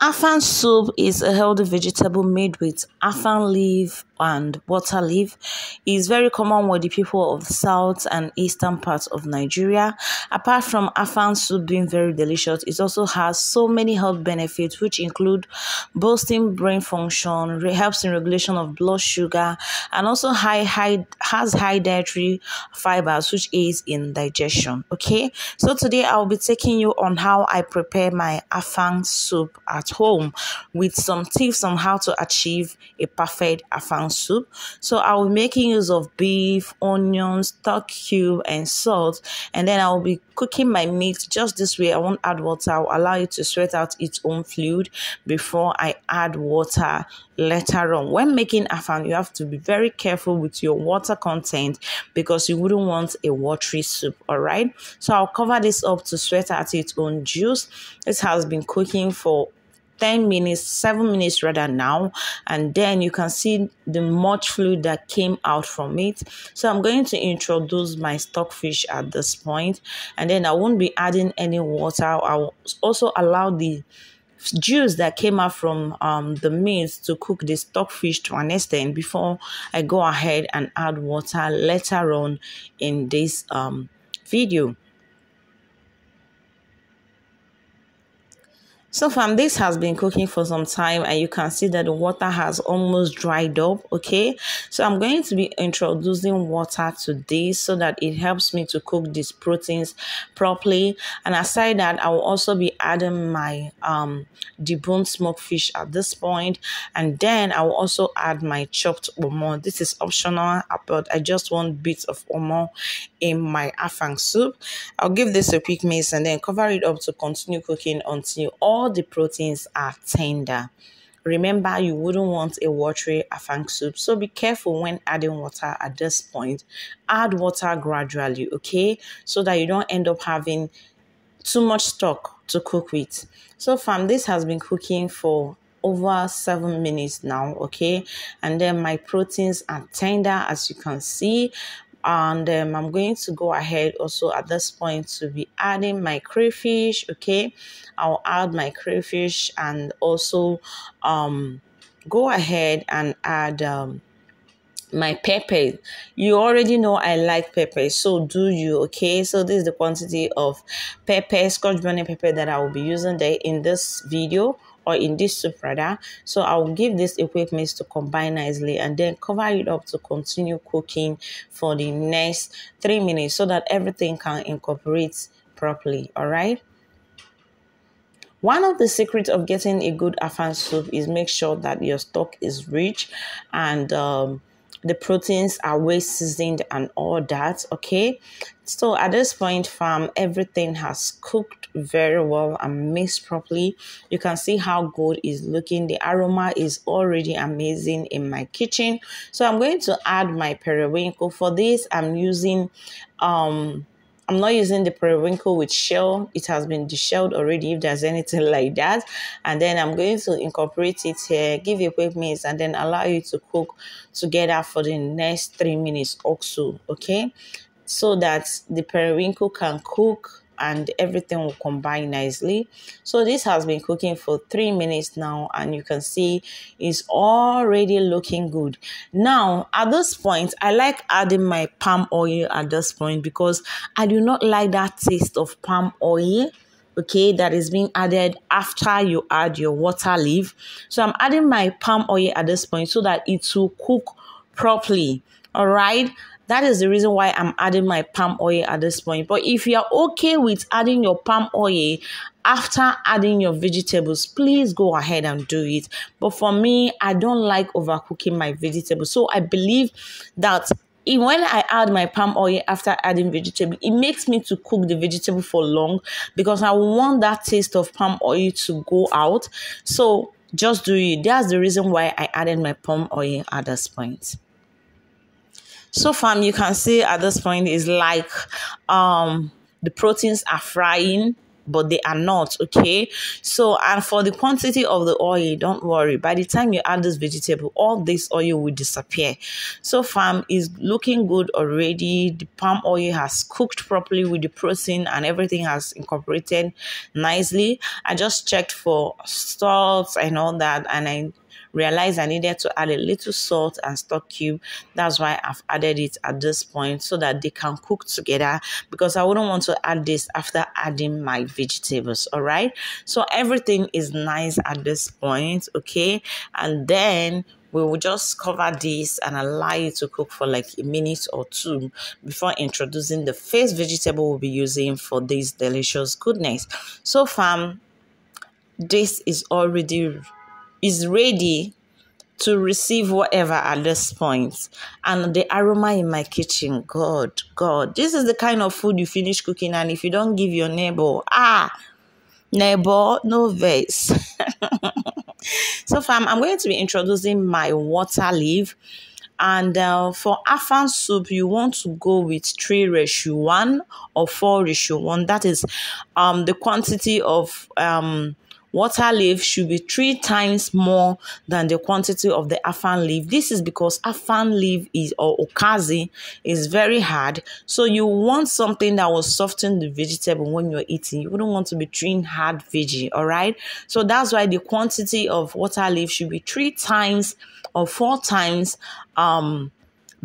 Afang soup is a healthy vegetable made with afang leaf and water leaf. It is very common with the people of the south and eastern parts of Nigeria. Apart from afang soup being very delicious, it also has so many health benefits, which include boosting brain function, helps in regulation of blood sugar, and also has high dietary fibres, which aids in digestion. Okay, so today I'll be taking you on how I prepare my afang soup at home with some tips on how to achieve a perfect afang soup. So I'll be making use of beef, onions, stock cube, and salt, and then I'll be cooking my meat just this way. I won't add water. I'll allow it to sweat out its own fluid before I add water later on. When making afang, you have to be very careful with your water content because you wouldn't want a watery soup. All right, so I'll cover this up to sweat out its own juice. This has been cooking for 10 minutes, 7 minutes rather now, and then you can see the much fluid that came out from it. So I'm going to introduce my stockfish at this point, and then I won't be adding any water. I'll also allow the juice that came out from the meat to cook the stockfish to an extent before I go ahead and add water later on in this video. So far, this has been cooking for some time and you can see that the water has almost dried up. Okay, so I'm going to be introducing water to this so that it helps me to cook these proteins properly. And aside that, I will also be adding my deboned smoked fish at this point, and then I will also add my chopped kpomo. This is optional, but I just want bits of kpomo in my afang soup. I'll give this a quick mix and then cover it up to continue cooking until all the proteins are tender. Remember, you wouldn't want a watery afang soup, so be careful when adding water at this point. Add water gradually, okay, so that you don't end up having too much stock to cook with. So far, this has been cooking for over 7 minutes now, okay, and then my proteins are tender, as you can see. And I'm going to go ahead also at this point to be adding my crayfish. Okay, I'll add my crayfish and also go ahead and add my pepper. You already know I like pepper, so do you. Okay, so this is the quantity of pepper, Scotch bonnet pepper, that I will be using there in this video, or in this soup rather. So I'll give this a quick mix to combine nicely and then cover it up to continue cooking for the next 3 minutes so that everything can incorporate properly. All right. One of the secrets of getting a good afang soup is make sure that your stock is rich and the proteins are well seasoned and all that. Okay, so at this point, fam, everything has cooked very well and mixed properly. You can see how good it's looking. The aroma is already amazing in my kitchen. So I'm going to add my periwinkle. For this, I'm using I'm not using the periwinkle with shell. It has been deshelled already, if there's anything like that. And then I'm going to incorporate it here, give it a quick mix, and then allow it to cook together for the next 3 minutes or so, okay? So that the periwinkle can cook and everything will combine nicely. So this has been cooking for 3 minutes now, and you can see it's already looking good. Now at this point, I like adding my palm oil at this point because I do not like that taste of palm oil, okay, that is being added after you add your water leaf. So I'm adding my palm oil at this point so that it will cook properly. All right, that is the reason why I'm adding my palm oil at this point. But if you are okay with adding your palm oil after adding your vegetables, please go ahead and do it. But for me, I don't like overcooking my vegetables. So I believe that when I add my palm oil after adding vegetable, it makes me to cook the vegetable for long because I want that taste of palm oil to go out. So just do it. That's the reason why I added my palm oil at this point. So far, you can see at this point is like the proteins are frying. but they are not, okay? So, and for the quantity of the oil, don't worry. By the time you add this vegetable, all this oil will disappear. So fam is looking good already. The palm oil has cooked properly with the protein and everything has incorporated nicely. I just checked for salt and all that, and I realized I needed to add a little salt and stock cube. That's why I've added it at this point, so that they can cook together, because I wouldn't want to add this after adding my vegetables. All right, so everything is nice at this point, okay? And then we will just cover this and allow it to cook for like a minute or two before introducing the first vegetable we'll be using for this delicious goodness. So fam, this is ready to receive whatever at this point. And the aroma in my kitchen, God, this is the kind of food you finish cooking, and if you don't give your neighbor, neighbor, no vex. So fam, I'm going to be introducing my water leaf. And for Afang soup, you want to go with 3:1 or 4:1. That is the quantity of water leaf should be 3 times more than the quantity of the Afang leaf. This is because Afang leaf or okazi is very hard. So you want something that will soften the vegetable when you're eating. You wouldn't want to be chewing hard veggie, all right? So that's why the quantity of water leaf should be 3 times or 4 times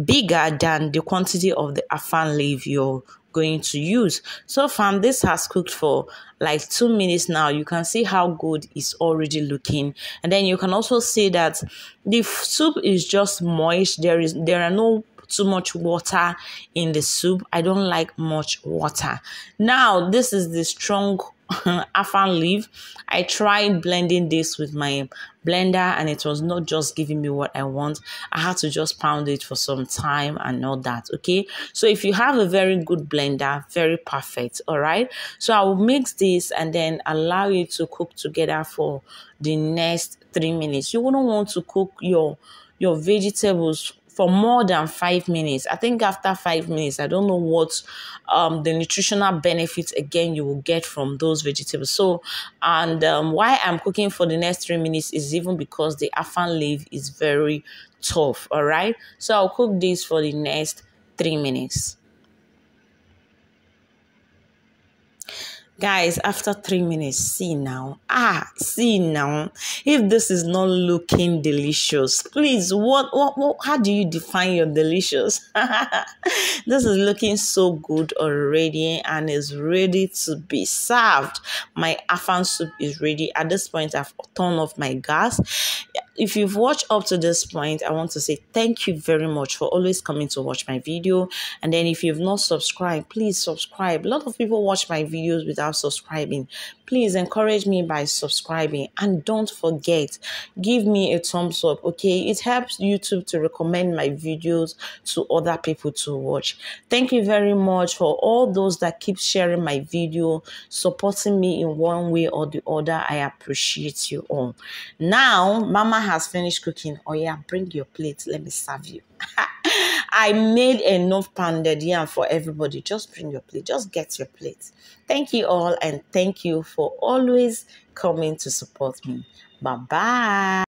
bigger than the quantity of the Afang leaf you're going to use. So fam, this has cooked for like 2 minutes now. You can see how good it's already looking, and then you can also see that the soup is just moist. There are no too much water in the soup. I don't like much water. Now this is the strong Afang leaf. I tried blending this with my blender and it was not just giving me what I want. I had to just pound it for some time and all that, okay? So if you have a very good blender, very perfect, all right? So I will mix this and then allow it to cook together for the next 3 minutes. You wouldn't want to cook your vegetables for more than 5 minutes. I think after 5 minutes, I don't know what the nutritional benefits again you will get from those vegetables. So, and why I'm cooking for the next 3 minutes is even because the Afang leaf is very tough, all right? So I'll cook this for the next 3 minutes. Guys, after 3 minutes, see now. If this is not looking delicious, please, how do you define your delicious? This is looking so good already and is ready to be served. My Afang soup is ready. At this point, I've turned off my gas. If you've watched up to this point, I want to say thank you very much for always coming to watch my video. And then if you've not subscribed, please subscribe. A lot of people watch my videos without subscribing. Please encourage me by subscribing. And don't forget, give me a thumbs up, okay? It helps YouTube to recommend my videos to other people to watch. Thank you very much for all those that keep sharing my video, supporting me in one way or the other. I appreciate you all. Now, Mama has finished cooking. Oh yeah, bring your plate. Let me serve you. I made enough pounded yam for everybody. Just bring your plate. Just get your plate. Thank you all, and thank you for always coming to support me. Bye-bye.